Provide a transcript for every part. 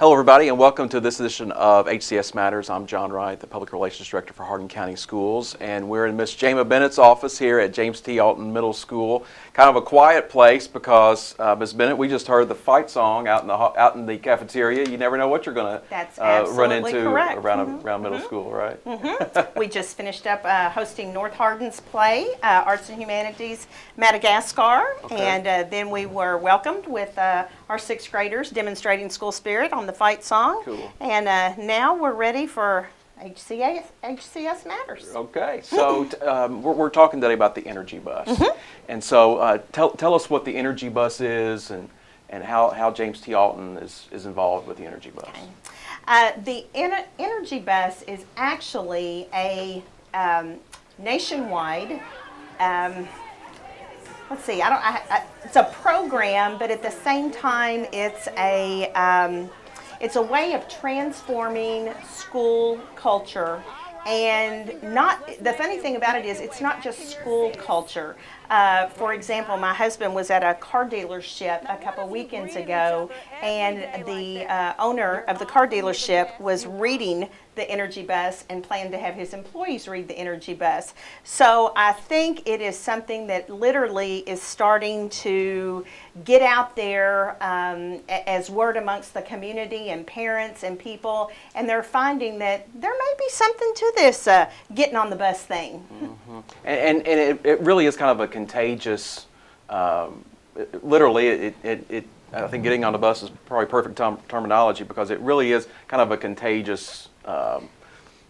Hello everybody and welcome to this edition of HCS Matters. I'm John Wright, the Public Relations Director for Hardin County Schools, and we're in Miss Jama Bennett's office here at James T. Alton Middle School. Kind of a quiet place because, Ms. Bennett, we just heard the fight song out in the cafeteria. You never know what you're going to run into around middle school, right? We just finished up hosting North Hardin's play, Arts and Humanities Madagascar, and then we were welcomed with our sixth graders demonstrating school spirit on the fight song. Cool. And now we're ready for HCS Matters. Okay, so we're talking today about the Energy Bus. And so tell us what the Energy Bus is and how James T. Alton is involved with the Energy Bus. Okay. The Energy Bus is actually a nationwide, let's see, it's a program, but at the same time it's a way of transforming school culture. And the funny thing about it is it's not just school culture. For example, my husband was at a car dealership a couple weekends ago, and the owner of the car dealership was reading the Energy Bus and planned to have his employees read the Energy Bus. So I think it is something that literally is starting to get out there as word amongst the community and parents and people, and they're finding that there may be something to this getting on the bus thing. And it really is kind of a contagious, literally, I think getting on the bus is probably perfect terminology because it really is kind of a contagious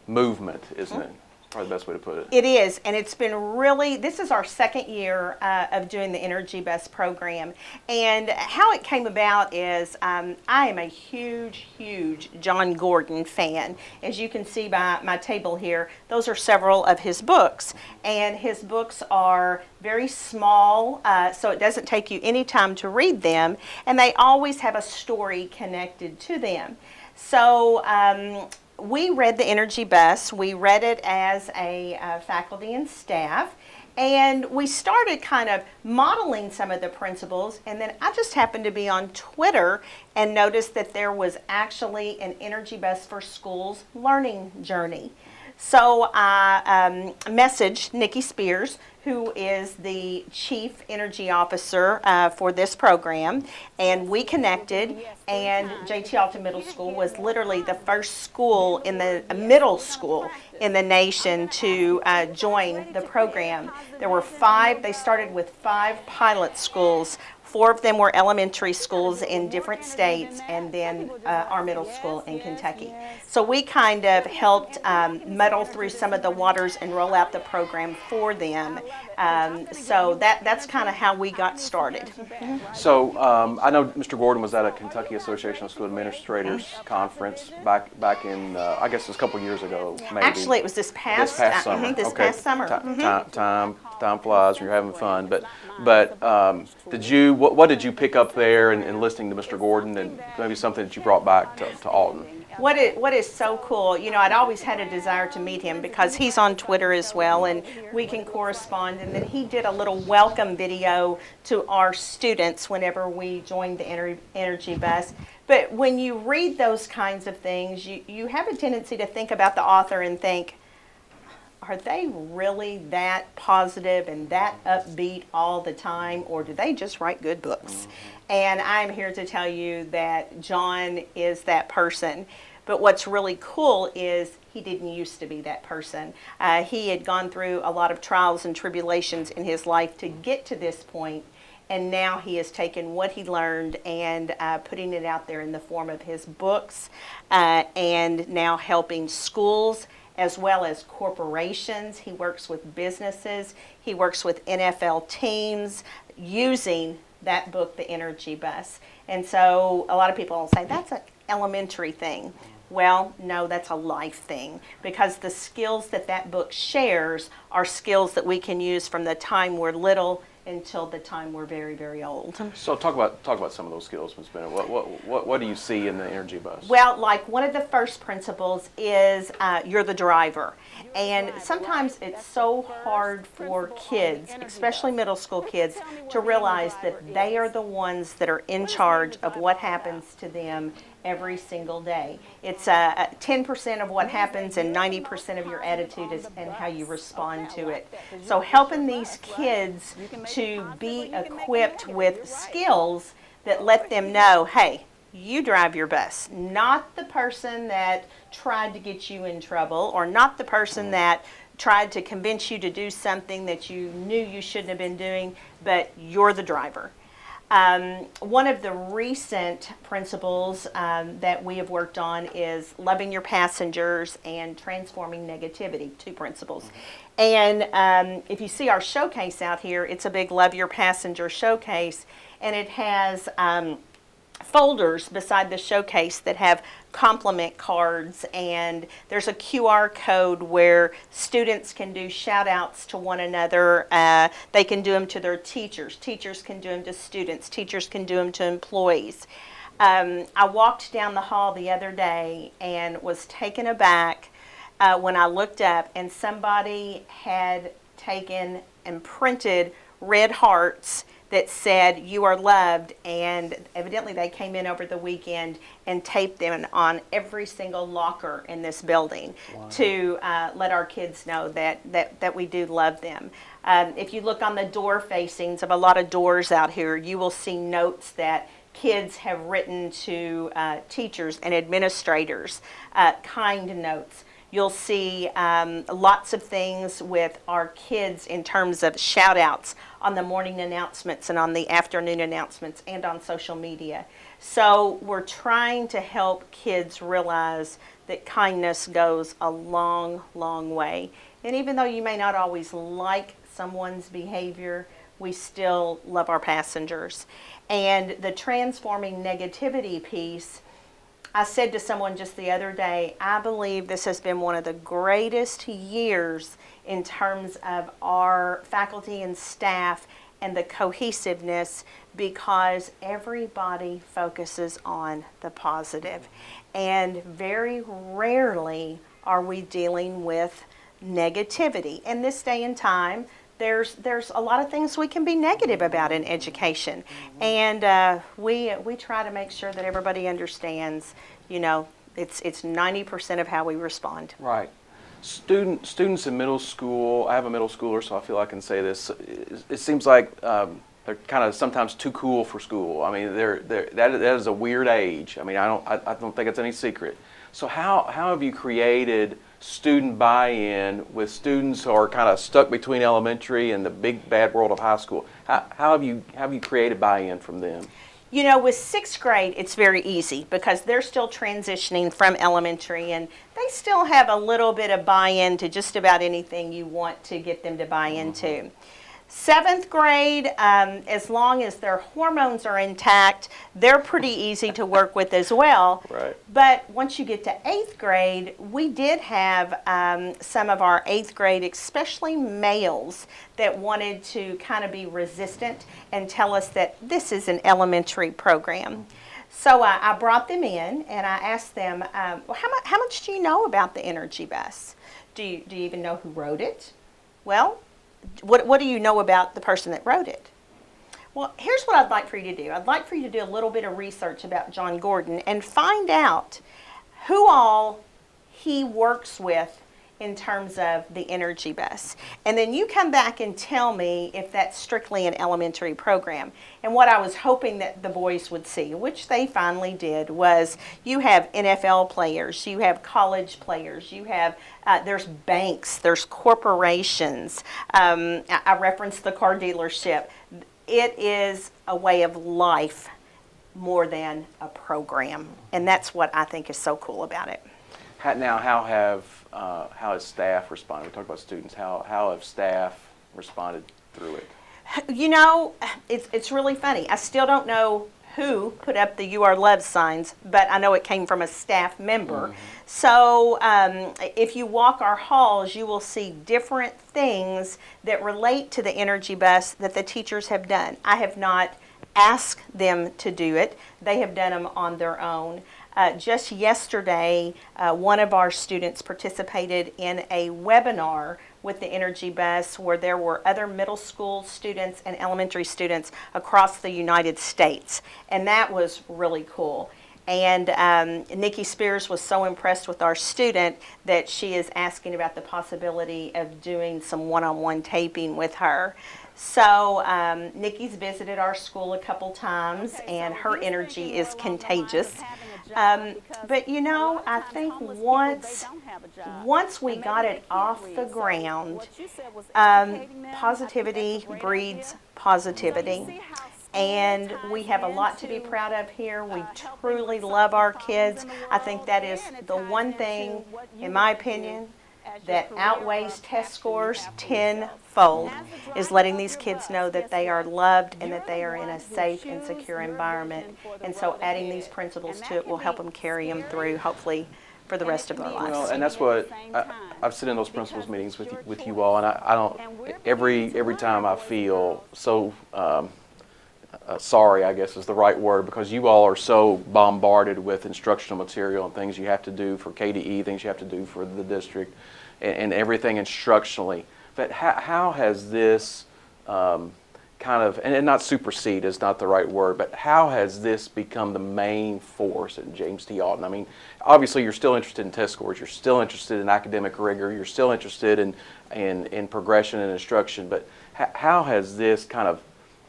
movement, isn't it? Probably the best way to put it. It is, and it's been really, this is our second year of doing the Energy Bus program. And how it came about is I am a huge John Gordon fan. As you can see by my table here, those are several of his books. And his books are very small, so it doesn't take you any time to read them. And they always have a story connected to them. So we read the Energy Bus. We read it as a faculty and staff, and we started kind of modeling some of the principles, and then I just happened to be on Twitter and noticed that there was actually an Energy Bus for Schools learning journey. So I messaged Nikki Spears, who is the Chief Energy Officer for this program, and we connected, and J.T. Alton Middle School was literally the first school in the middle school in the nation to join the program. There were they started with 5 pilot schools. 4 of them were elementary schools in different states, and then our middle school in Kentucky. So we kind of helped muddle through some of the waters and roll out the program for them. So that's kind of how we got started. So I know Mr. Gordon was at a Kentucky Association of School Administrators conference back in, I guess it was a couple years ago, maybe. Actually, it was this past summer. Past summer. Time flies when you're having fun. But what did you pick up there in listening to Mr. Gordon, and maybe something that you brought back to Alton? What is so cool, you know, I'd always had a desire to meet him because he's on Twitter as well, and we can correspond, and then he did a little welcome video to our students whenever we joined the Energy Bus. But when you read those kinds of things, you have a tendency to think about the author and think, are they really that positive and that upbeat all the time, or do they just write good books? And I'm here to tell you that John is that person. But what's really cool is he didn't used to be that person. He had gone through a lot of trials and tribulations in his life to get to this point, and now he has taken what he learned and putting it out there in the form of his books, and now helping schools as well as corporations. He works with businesses. He works with NFL teams using that book, The Energy Bus. And so a lot of people will say, that's an elementary thing. Well, no, that's a life thing, because the skills that book shares are skills that we can use from the time we're little until the time we're very, very old. So talk about some of those skills, Ms. Bennett. What do you see in the Energy Bus? Well, like one of the first principles is you're the driver. And sometimes it's so hard for kids, especially middle school kids, to realize that they are the ones that are in charge of what happens to them every single day. It's 10% of what happens and 90% of your attitude is and how you respond to it. So helping these kids to be equipped with skills that let them know, hey, you drive your bus, not the person that tried to get you in trouble, or not the person that tried to convince you to do something that you knew you shouldn't have been doing, but you're the driver. One of the recent principles that we have worked on is loving your passengers and transforming negativity, 2 principles. And if you see our showcase out here, it's a big Love Your Passenger showcase, and it has folders beside the showcase that have compliment cards, and there's a QR code where students can do shout outs to one another. They can do them to their teachers. Teachers can do them to students. Teachers can do them to employees. I walked down the hall the other day and was taken aback when I looked up and somebody had taken and printed red hearts that said you are loved, and evidently they came in over the weekend and taped them on every single locker in this building. Wow. To let our kids know that we do love them. If you look on the door facings of a lot of doors out here, you will see notes that kids have written to teachers and administrators, kind notes. You'll see lots of things with our kids in terms of shout outs on the morning announcements and on the afternoon announcements and on social media. So we're trying to help kids realize that kindness goes a long, long way. And even though you may not always like someone's behavior, we still love our passengers. And the transforming negativity piece, I said to someone just the other day, I believe this has been one of the greatest years in terms of our faculty and staff and the cohesiveness, because everybody focuses on the positive. And very rarely are we dealing with negativity. In this day and time, there's a lot of things we can be negative about in education, and we try to make sure that everybody understands, you know, it's 90% of how we respond. Right. Students in middle school, I have a middle schooler, so I feel I can say this. It seems like they're kind of sometimes too cool for school. I mean, that is a weird age. I mean, I don't think it's any secret. So how have you created student buy-in with students who are kind of stuck between elementary and the big bad world of high school? How have you created buy-in from them? You know, with 6th grade, it's very easy because they're still transitioning from elementary, and they still have a little bit of buy-in to just about anything you want to get them to buy into. 7th grade, as long as their hormones are intact, they're pretty easy to work with as well. Right. But once you get to 8th grade, we did have some of our 8th grade, especially males, that wanted to kind of be resistant and tell us that this is an elementary program. So I brought them in and I asked them, well, how much do you know about the Energy Bus? Do you even know who wrote it? Well, what do you know about the person that wrote it? Well, here's what I'd like for you to do. I'd like for you to do a little bit of research about John Gordon and find out who all he works with in terms of the Energy Bus. And then you come back and tell me if that's strictly an elementary program. And what I was hoping that the boys would see, which they finally did, was you have NFL players, you have college players, you have, there's banks, there's corporations. I referenced the car dealership. It is a way of life more than a program. And that's what I think is so cool about it. Now, how has staff responded? We talked about students. How have staff responded through it? You know, it's really funny. I still don't know who put up the "You Are Loved" signs, but I know it came from a staff member. Mm-hmm. So if you walk our halls, you will see different things that relate to the Energy Bus that the teachers have done. I have not asked them to do it. They have done them on their own. Just yesterday, one of our students participated in a webinar with the Energy Bus where there were other middle school students and elementary students across the United States. And that was really cool. And Nikki Spears was so impressed with our student that she is asking about the possibility of doing some one-on-one taping with her. So Nikki's visited our school a couple times, and her energy is contagious. But you know, I think once we got it off the ground, positivity breeds positivity. And we have a lot to be proud of here. We truly love our kids. I think that is the one thing, in my opinion, that outweighs test scores tenfold, is letting these kids know that they are loved and that they are in a safe and secure environment. And so adding these principles to it will help them carry them through, hopefully, for the rest of their lives. Well, and that's what I've sit in those principals meetings with you all, and I don't every time I feel so sorry, I guess is the right word, because you all are so bombarded with instructional material and things you have to do for KDE, things you have to do for the district, and everything instructionally. But how has this kind of, and not supersede is not the right word, but how has this become the main force at James T. Alton? I mean, obviously you're still interested in test scores, you're still interested in academic rigor, you're still interested in progression and instruction, but how has this kind of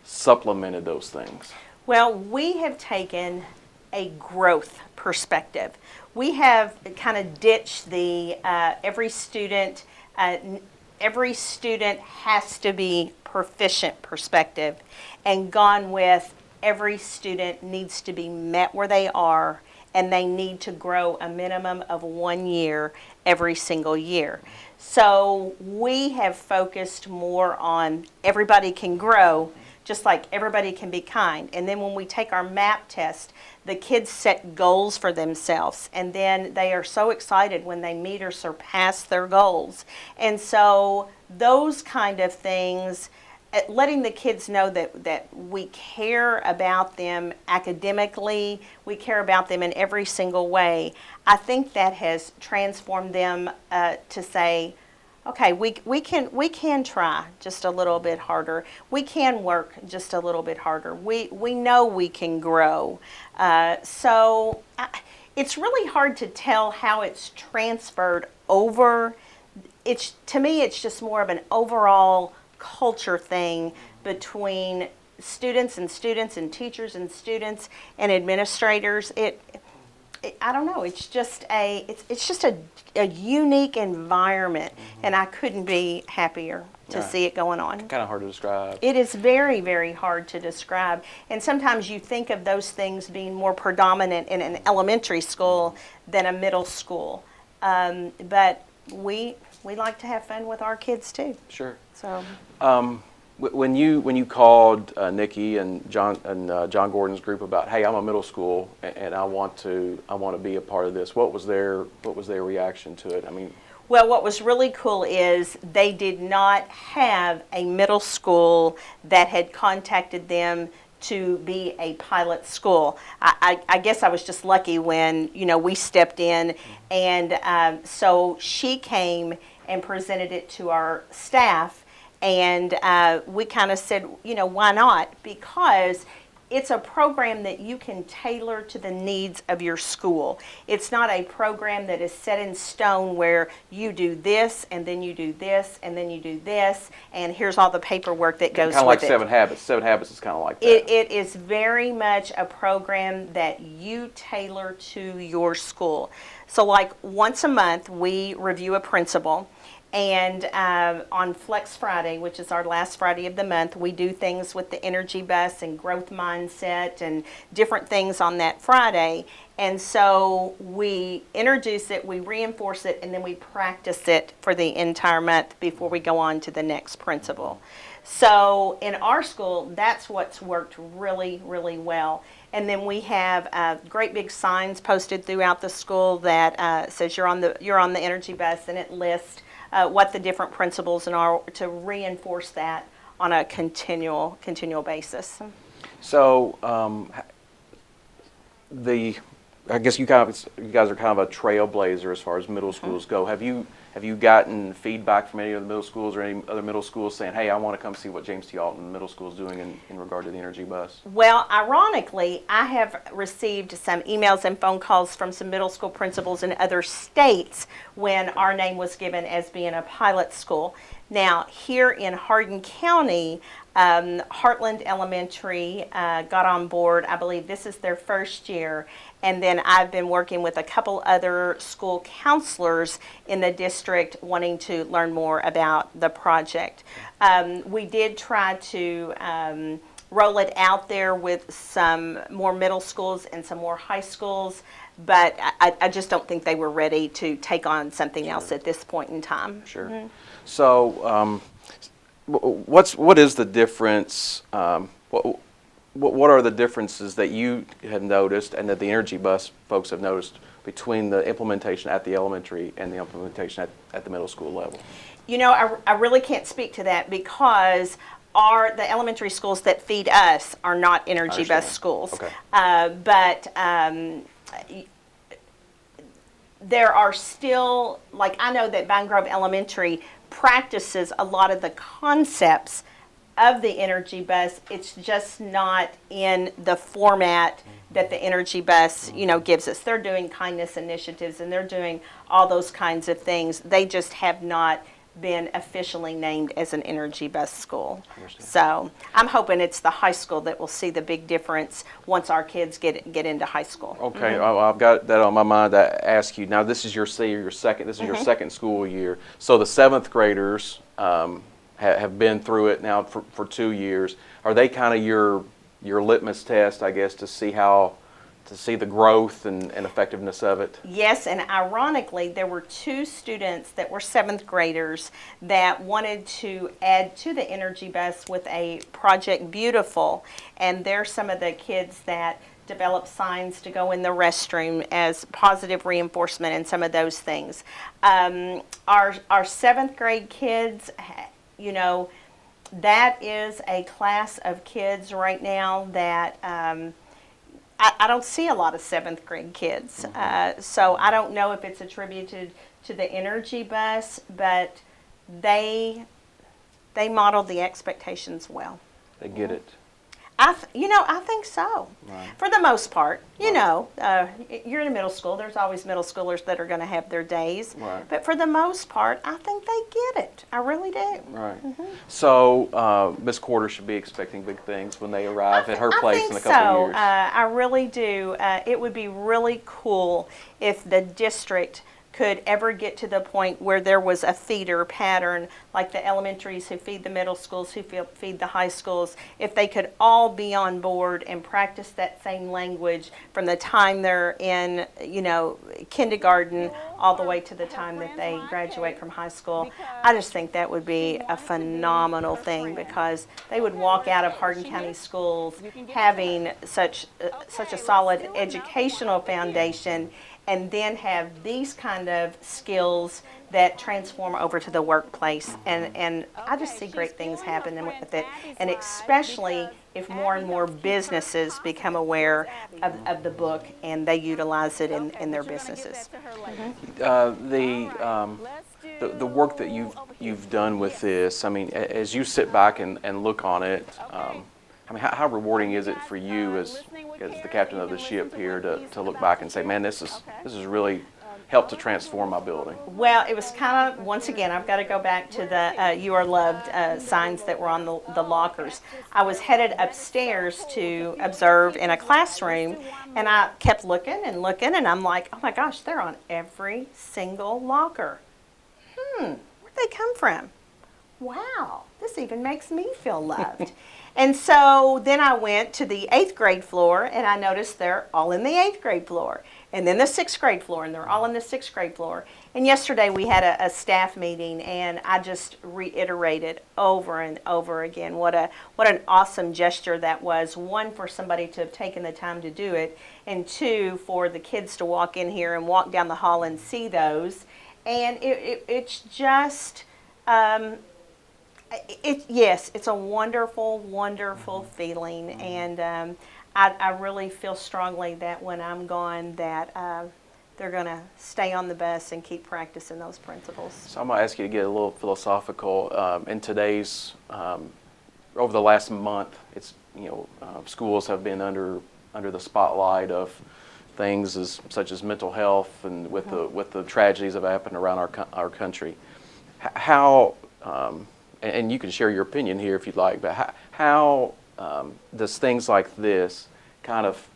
supplemented those things? Well, we have taken a growth perspective. We have kind of ditched the every student has to be proficient perspective, and gone with every student needs to be met where they are, and they need to grow a minimum of 1 year every single year. So we have focused more on everybody can grow, just like everybody can be kind. And then when we take our MAP test, the kids set goals for themselves, and then they are so excited when they meet or surpass their goals. And so those kind of things, letting the kids know that we care about them academically, we care about them in every single way, I think that has transformed them to say, okay, we can try just a little bit harder. We can work just a little bit harder. We know we can grow. So it's really hard to tell how it's transferred over. To me, it's just more of an overall culture thing between students and teachers and students and administrators. I don't know. It's just a unique environment, and I couldn't be happier to see it going on. Kind of hard to describe. It is very, very hard to describe, and sometimes you think of those things being more predominant in an elementary school than a middle school. But we like to have fun with our kids too. Sure. So. When you called Nikki and John Gordon's group about, hey, I'm a middle school and I want to be a part of this, what was their reaction to it? I mean, well, what was really cool is they did not have a middle school that had contacted them to be a pilot school. I guess I was just lucky when we stepped in, and so she came and presented it to our staff. And we kind of said, why not? Because it's a program that you can tailor to the needs of your school. It's not a program that is set in stone where you do this, and then you do this, and then you do this, and here's all the paperwork that goes with it. Kind of like 7 Habits. 7 Habits is kind of like that. It is very much a program that you tailor to your school. So like once a month, we review a principal. And on Flex Friday, which is our last Friday of the month, we do things with the energy bus and growth mindset and different things on that Friday. And so we introduce it, we reinforce it, and then we practice it for the entire month before we go on to the next principal. So in our school, that's what's worked really, really well. And then we have great big signs posted throughout the school that says you're on the energy bus, and it lists what the different principles are to reinforce that on a continual basis. So I guess you guys are kind of a trailblazer as far as middle schools go. Have you Have you gotten feedback from any of the middle schools or any other middle schools saying, hey, I want to come see what James T. Alton Middle School is doing in regard to the Energy Bus? Well, ironically, I have received some emails and phone calls from some middle school principals in other states when our name was given as being a pilot school. Now, here in Hardin County, Heartland Elementary got on board. I believe this is their first year. And then I've been working with a couple other school counselors in the district wanting to learn more about the project. We did try to roll it out there with some more middle schools and some more high schools, but I just don't think they were ready to take on something else at this point in time. Sure. Mm-hmm. So what is the difference? What are the differences that you have noticed and that the Energy Bus folks have noticed between the implementation at the elementary and the implementation at the middle school level? You know, I really can't speak to that because the elementary schools that feed us are not Energy Bus schools. Okay. But there are still, like I know that Vine Grove Elementary practices a lot of the concepts of the Energy Bus. It's just not in the format that the Energy Bus, gives us. They're doing kindness initiatives and they're doing all those kinds of things. They just have not been officially named as an Energy Bus school. So I'm hoping it's the high school that will see the big difference once our kids get into high school. Okay, I've got that on my mind to ask you. Now, this is your second. This is your second school year. So the seventh graders have been through it now for 2 years. Are they kind of your litmus test, I guess, to see the growth and effectiveness of it? Yes, and ironically, there were 2 students that were 7th graders that wanted to add to the Energy Bus with a Project Beautiful, and they're some of the kids that develop signs to go in the restroom as positive reinforcement and some of those things. Our 7th grade kids, that is a class of kids right now that I don't see a lot of 7th grade kids. So I don't know if it's attributed to the Energy Bus, but they modeled the expectations well. They get it. I think so. Right. For the most part, you're in a middle school. There's always middle schoolers that are going to have their days. Right. But for the most part, I think they get it. I really do. Right. So Miss Quarter should be expecting big things when they arrive at her place in a couple of years. I really do. It would be really cool if the district could ever get to the point where there was a feeder pattern, like the elementaries who feed the middle schools, who feed the high schools, if they could all be on board and practice that same language from the time they're in, kindergarten all the way to the time that they graduate from high school. I just think that would be a phenomenal thing because they would walk out of Hardin County schools having such a solid educational foundation, and then have these kind of skills that transform over to the workplace. And I just see great things happening with it, and especially if more and more businesses become aware of the book and they utilize it in their businesses. The work that you've done with this, I mean, as you sit back and look on it, how rewarding is it for you as the captain of the ship here to look back and say, man, this has really helped to transform my building? Well, it was kind of, once again, I've got to go back to the You Are Loved signs that were on the lockers. I was headed upstairs to observe in a classroom, and I kept looking, and I'm like, oh my gosh, they're on every single locker. Where'd they come from? Wow, this even makes me feel loved. And so then I went to the 8th grade floor, and I noticed they're all in the 8th grade floor. And then the 6th grade floor, and they're all in the 6th grade floor. And yesterday we had a staff meeting, and I just reiterated over and over again what an awesome gesture that was. 1, for somebody to have taken the time to do it, and 2, for the kids to walk in here and walk down the hall and see those. And it's just... Yes, it's a wonderful, wonderful feeling, and I really feel strongly that when I'm gone, that they're going to stay on the bus and keep practicing those principles. So I'm going to ask you to get a little philosophical. In today's, over the last month, it's schools have been under the spotlight of things such as mental health and with the tragedies that have happened around our country. How and you can share your opinion here if you'd like, but how does things like this kind of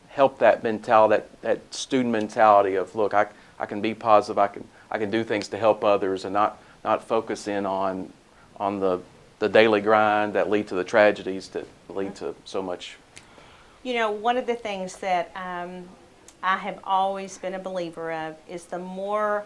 help that mentality, that student mentality of, look, I can be positive, I can do things to help others, and not focus in on the daily grind that lead to the tragedies that lead to so much. One of the things that I have always been a believer of is the more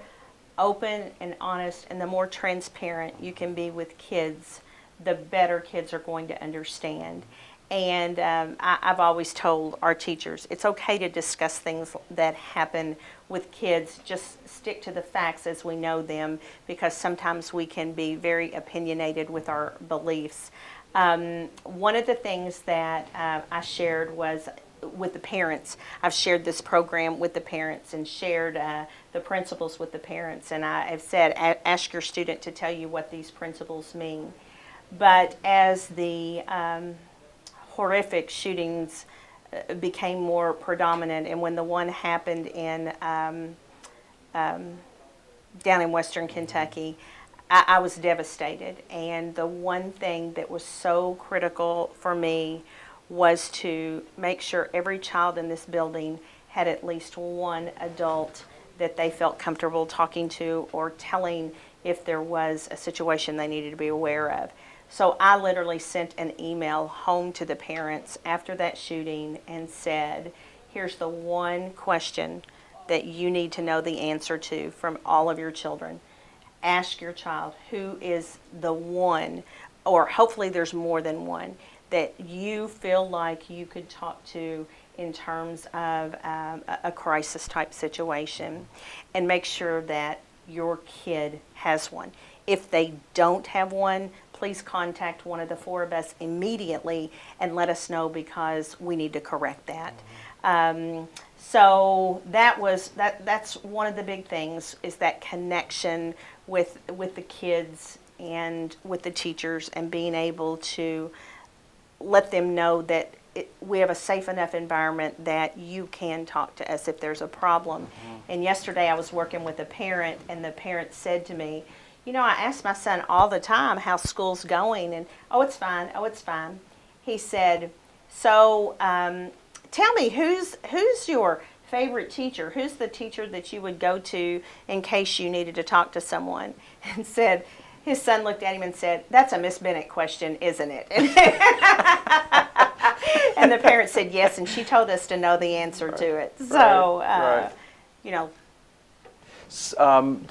open and honest and the more transparent you can be with kids, the better kids are going to understand. And I've always told our teachers, it's okay to discuss things that happen with kids. Just stick to the facts as we know them, because sometimes we can be very opinionated with our beliefs. One of the things that I shared was with the parents. I've shared this program with the parents and shared the principles with the parents. And I have said, ask your student to tell you what these principles mean. But as the horrific shootings became more predominant, and when the one happened in down in western Kentucky, I was devastated. And the one thing that was so critical for me was to make sure every child in this building had at least one adult that they felt comfortable talking to or telling if there was a situation they needed to be aware of. So I literally sent an email home to the parents after that shooting and said, here's the one question that you need to know the answer to from all of your children. Ask your child who is the one, or hopefully there's more than one, that you feel like you could talk to in terms of a crisis type situation, and make sure that your kid has one. If they don't have one, please contact one of the four of us immediately and let us know, because we need to correct that. So that's one of the big things, is that connection with the kids and with the teachers, and being able to let them know that we have a safe enough environment that you can talk to us if there's a problem. Mm-hmm. And yesterday I was working with a parent, and the parent said to me, I ask my son all the time, how's school's going? And, oh, it's fine. Oh, it's fine. He said, so tell me, who's your favorite teacher? Who's the teacher that you would go to in case you needed to talk to someone? And said, his son looked at him and said, that's a Miss Bennett question, isn't it? And the parent said yes, and she told us to know the answer to it. So,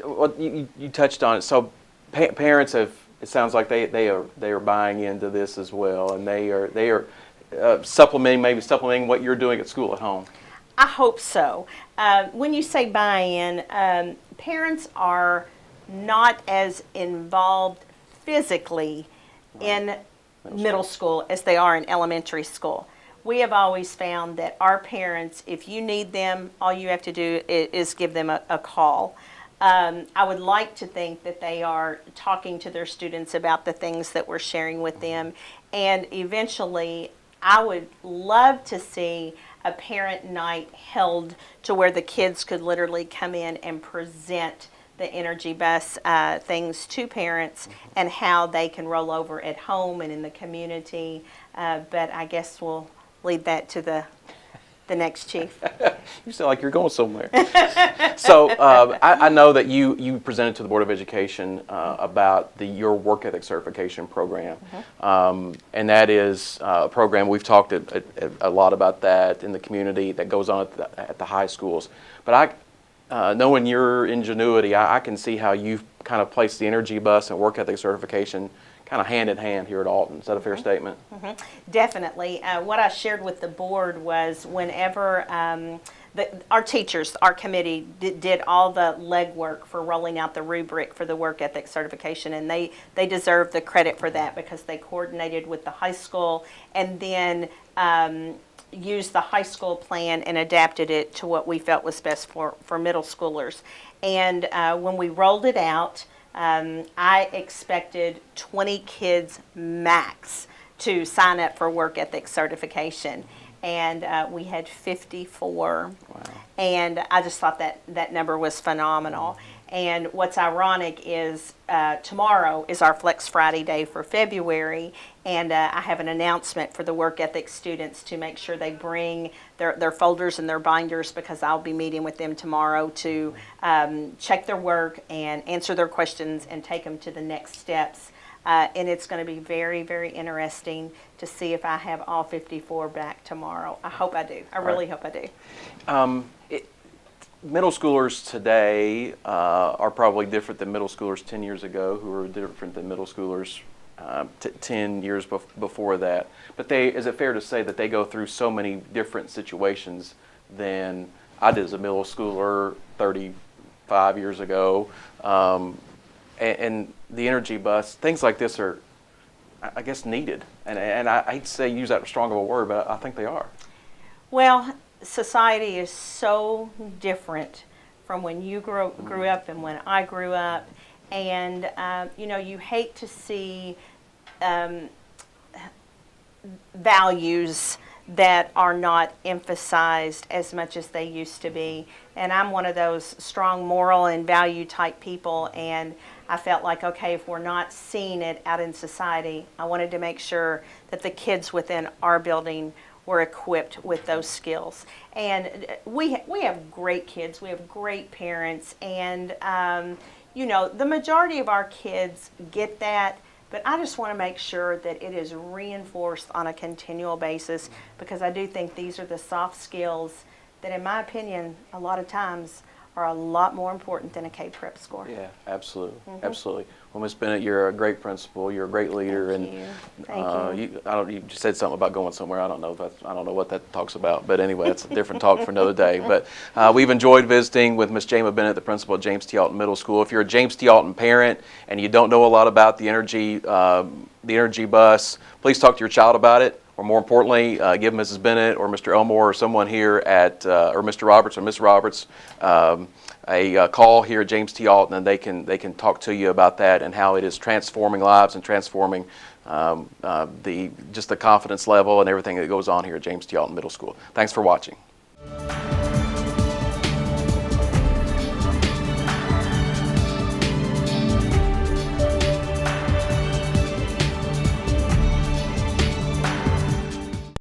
Well, you touched on it. So parents have, it sounds like they are buying into this as well, and they are supplementing what you're doing at school at home. I hope so. When you say buy-in, parents are not as involved physically in middle school as they are in elementary school. We have always found that our parents, if you need them, all you have to do is give them a call. I would like to think that they are talking to their students about the things that we're sharing with them. And eventually, I would love to see a parent night held to where the kids could literally come in and present the Energy Bus things to parents, and how they can roll over at home and in the community. But I guess we'll leave that to the next chief. You sound like you're going somewhere. So I know that you presented to the Board of Education about your work ethic certification program. And that is a program, we've talked a lot about that in the community, that goes on at the high schools. But knowing your ingenuity, I can see how you've kind of placed the Energy Bus and work ethic certification kind of hand in hand here at Alton. Is that a fair statement? Definitely. What I shared with the board was, whenever our teachers, our committee, did all the legwork for rolling out the rubric for the work ethic certification, and they deserve the credit for that, because they coordinated with the high school, and then used the high school plan and adapted it to what we felt was best for middle schoolers. And when we rolled it out, I expected 20 kids max to sign up for work ethic certification. And we had 54. Wow. And I just thought that number was phenomenal. And what's ironic is tomorrow is our Flex Friday day for February, and I have an announcement for the work ethics students to make sure they bring their folders and their binders, because I'll be meeting with them tomorrow to check their work and answer their questions and take them to the next steps. And it's going to be very, very interesting to see if I have all 54 back tomorrow. I hope I do. I really hope I do. Middle schoolers today are probably different than middle schoolers 10 years ago, who were different than middle schoolers 10 years before that. But is it fair to say that they go through so many different situations than I did as a middle schooler 35 years ago? And the energy bus, things like this are, I guess, needed. And I hate to say use that strong of a word, but I think they are. Well, society is so different from when you grew up and when I grew up. And, you hate to see values that are not emphasized as much as they used to be. And I'm one of those strong moral and value type people, and I felt like, okay, if we're not seeing it out in society, I wanted to make sure that the kids within our building were equipped with those skills. And we have great kids, we have great parents, and the majority of our kids get that, but I just want to make sure that it is reinforced on a continual basis, because I do think these are the soft skills that, in my opinion, a lot of times are a lot more important than a K-Prep score. Yeah, absolutely, absolutely. Well, Ms. Bennett, you're a great principal. You're a great leader, Thank you. Thank you. You just said something about going somewhere. I don't know what that talks about. But anyway, that's a different talk for another day. But we've enjoyed visiting with Ms. Jama Bennett, the principal at James T. Alton Middle School. If you're a James T. Alton parent and you don't know a lot about the energy bus, please talk to your child about it. Or more importantly, give Mrs. Bennett or Mr. Elmore or someone here at, or Mr. Roberts or Ms. Roberts, a call here at James T. Alton, and they can talk to you about that and how it is transforming lives and transforming just the confidence level and everything that goes on here at James T. Alton Middle School. Thanks for watching.